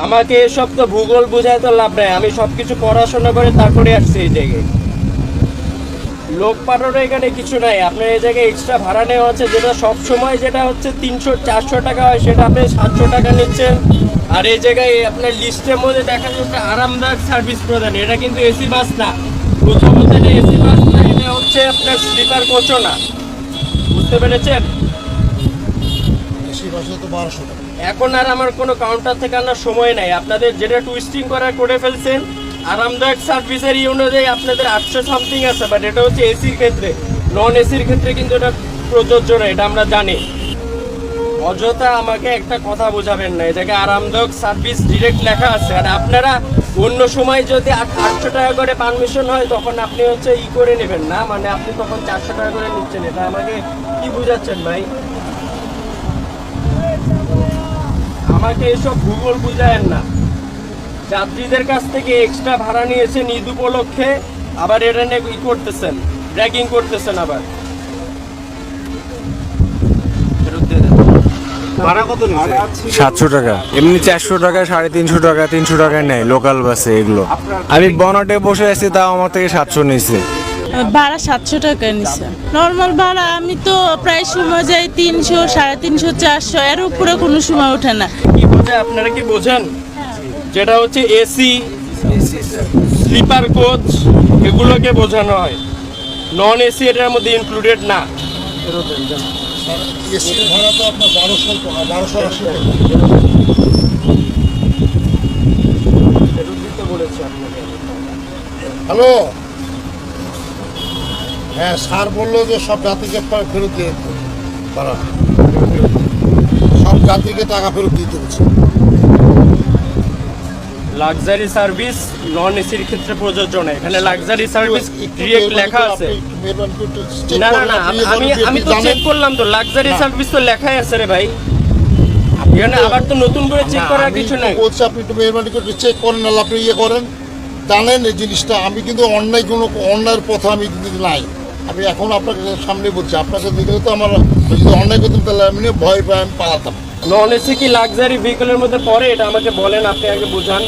আমাকে এসব তো ভূগোল বোঝায় তো লাভ নাই, আমি সবকিছু পড়াশোনা করে তারপরে আসছি এই জায়গায়। লোক পাঠানো এখানে কিছু নাই, আপনার এই জায়গায় এক্সট্রা ভাড়া নেওয়া আছে, যেটা সব সময় যেটা হচ্ছে 300-400 টাকা হয়, সেটা আপনি 700 টাকা নিচ্ছেন। আর এই জায়গায় আপনার লিস্টের মধ্যে দেখা যাচ্ছে আরামদায়ক সার্ভিস প্রদান, এটা কিন্তু এসি বাস না। প্রথমত এটা এসি বাস না, এটা হচ্ছে আপনার স্লিপার কোচও না, বুঝতে পেরেছেন? এসি বাসে তো 1200 টাকা। এখন আর আমার কোনো কাউন্টার থেকে আনার সময় নাই, আপনাদের যেটা টুইস্টিং করার করে ফেলছেন। আরামদায়ক সার্ভিসের অনুযায়ী আপনাদের 800 সামথিং আছে, বাট এটা হচ্ছে এসির ক্ষেত্রে, নন এসির ক্ষেত্রে কিন্তু এটা প্রযোজ্য না, এটা আমরা জানি। অযথা আমাকে একটা কথা বোঝাবেন না, এই জায়গায় আরামদায়ক সার্ভিস ডিরেক্ট লেখা আছে। আর আপনারা অন্য সময় যদি 800 টাকা করে পারমিশন হয়, তখন আপনি হচ্ছে করে নেবেন না, মানে আপনি তখন 400 টাকা করে নিচ্ছেন। এটা আমাকে কি বুঝাচ্ছেন ভাই? আমাকে এসব ভূগোল বুঝায়েন না। যাত্রীদের কাছ থেকে এক্সট্রা ভাড়া নিয়েছেন ঈদ উপলক্ষে, আবার এটা নিয়ে করতেছেন, র্যাগিং করতেছেন। আবার ভাড়া কত নিচ্ছে? 700 টাকা, এমনি 400 টাকা, 350 টাকা, 300 টাকায় নেয় লোকাল বাসে এগুলো। আমি বনাটে বসে আছি, তাও আমার থেকে 700 নিয়েছে। ভাড়া 700 টাকা নিছে। নর্মাল ভাড়া আমি তো প্রায় সময় যাই 300, 350, 400, এর উপরে কোনো সময় ওঠে না। কি বোঝায়, আপনারা কি বোঝেন? যেটা হচ্ছে এসি, স্লিপার কোচ, এগুলোকে বোঝানো হয়। নন এসি এটার মধ্যে ইনক্লুডেড না। এসি ভাড়া তো আপনার 1280 টাকা। হ্যালো, হ্যাঁ স্যার বললো যে সব যাত্রীকে ফেরত দিয়ে দিতে, ভাড়া সব যাত্রীকে টাকা ফেরত দিতে হচ্ছে। লাক্সারি সার্ভিস নন এসির ক্ষেত্রে প্রযোজ্য না, এখানে লাক্সারি সার্ভিস ডিরেক্ট লেখা আছে। না না না, আমি তো চেক করলাম তো, লাক্সারি সার্ভিস তো লেখাই আছে রে ভাই। এখানে আবার তো নতুন করে চেক করার কিছু নাই। বলছি আপনি একটু মেহরবানি করে চেক করেন, না আপনি করেন, জানেন এই জিনিসটা। আমি কিন্তু অন্যায়ের পথে আমি কিন্তু নাই। আমি এখন আপনাকে সামনে বলছি, আপনাকে দিলে তো আমার যদি অন্যায় করতাম, তাহলে আমি ভয় পাই, আমি পালাতাম। নন এসি কি লাক্সারি ভেহিকলের মধ্যে পড়ে, এটা আমাকে বলেন, আপনি আগে বুঝান।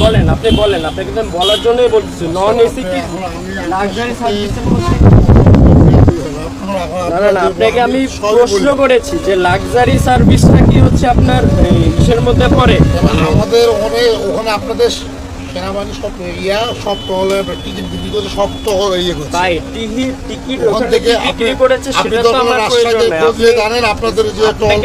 বলেন আপনি বলেন, আপনাকে তো বলার জন্যই বলছি। নন এসি কি লাক্সারি সার্ভিসের মধ্যে? না না, আপনাকে আমি প্রশ্ন করেছি যে লাক্সারি সার্ভিসটা কি হচ্ছে আপনার ইসের মধ্যে পড়ে? আমাদের ওখানে আপনাদের সেনাবাহিনী সব সব টহলে টিকিট বিক্রি করে, সব টহল করছে ভাই। টিকিট ওখান থেকে বিক্রি করেছে, আপনি সেটা তো আমার প্রয়োজন নাই। জানেন আপনাদের যে টহল